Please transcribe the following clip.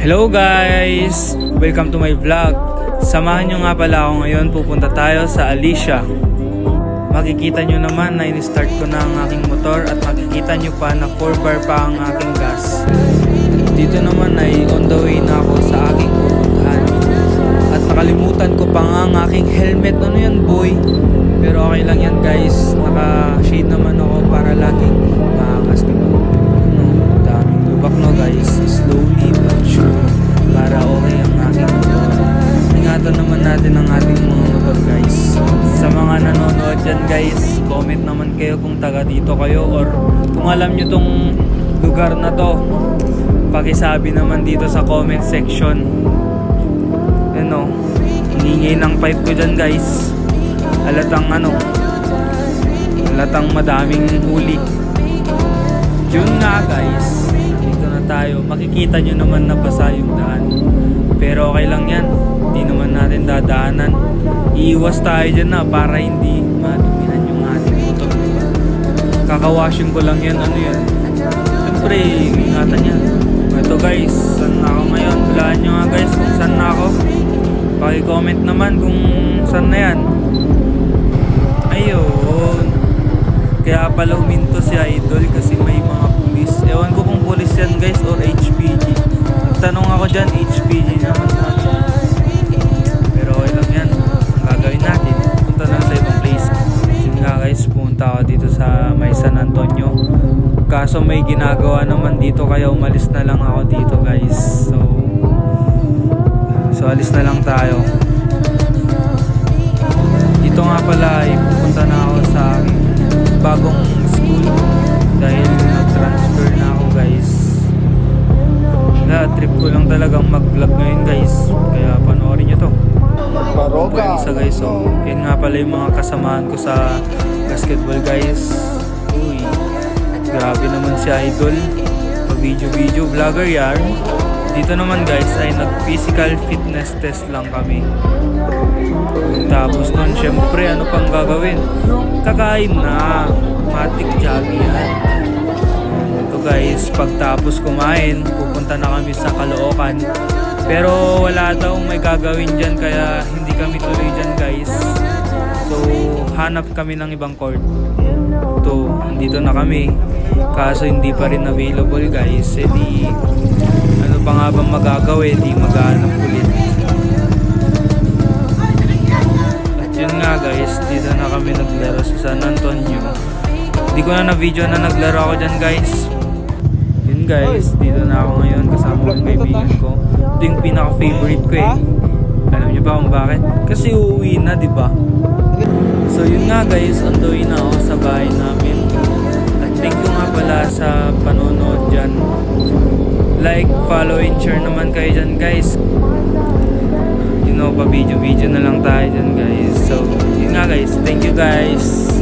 Hello guys! Welcome to my vlog. Samahan nyo nga pala ako ngayon, pupunta tayo sa Alicia. Makikita nyo naman na in-start ko na ang aking motor at makikita nyo pa na 4 bar pa ang aking gas. Dito naman ay on the way na ako sa aking pupuntahan. At nakalimutan ko pa nga ang aking helmet. Ano yan boy? Pero okay lang yan guys. Naka-shade naman ako para laging makakas, diba? Daming lubak no guys. Slowly but sure. Para okay ang aking motor. Ingatan naman natin ang ating mga motor guys. Sa mga nanonood dyan guys, comment naman kayo kung taga dito kayo or kung alam nyo tong lugar na to. Pakisabi naman dito sa comment section. Ano, hingi ng pipe ko dyan guys. Halatang madaming huli. Yun nga guys, dito na tayo. Makikita nyo naman na basa yung daan. Pero okay lang yan, hindi naman natin dadaanan. Iiwas tayo dyan na para hindi madumihan yung ating motor. Kakawashing ko lang yan, ano yan. Siyempre, ingatan yan. Ito guys, saan na ako ngayon? Hulaan nyo nga guys kung saan na ako. Paki-comment naman kung saan na yan. Ayun. Kaya pala huminto si Idol kasi may mga pulis. Ewan ko kung pulis yan guys or HPG. Nagtanong ako dyan, HPG naman natin. Pero okay lang yan. Ang gagawin natin, punta na sa ibang place. Yun nga guys, punta ako dito sa may San Antonio. Kaso may ginagawa naman dito kaya umalis na lang ako dito guys. So alis na lang tayo. Dito nga pala ay pupunta na ako sa bagong school dahil nag-transfer na ako guys. Kaya trip ko lang talagang mag-vlog ngayon guys. Kaya panoorin nyo to. Parang isa guys, so yan nga pala yung mga kasamahan ko sa basketball guys. Uy, grabe naman si Idol. Pag-video vlogger yan. Dito naman guys ay nag-physical fitness test lang kami. Tapos nun syempre ano pang gagawin? Kakain na. Matik jogging yan. Ito guys, pagtapos kumain, pupunta na kami sa Caloocan. Pero wala daw may gagawin dyan kaya hindi kami tuloy dyan guys. So hanap kami ng ibang court. Ito, andito na kami. Kaso hindi pa rin available guys. Eh di, ano pa nga bang magagawin? Di maghanap ulit. At yun nga guys, dito na kami naglaro sa San Antonio. Hindi ko na video na naglaro ako dyan guys. Yun guys, dito na ako ngayon kasama ko yung kaibigan ko. Ito yung pinaka-favorite ko eh. Alam niyo ba kung bakit? Kasi uuwi na, di ba? So yun nga guys, on the way na ako sa bahay namin. At thank you nga pala sa panonood dyan. Like, follow, and share naman kayo dyan guys. You know, pa video na lang tayo dyan guys. So yun nga guys, thank you guys.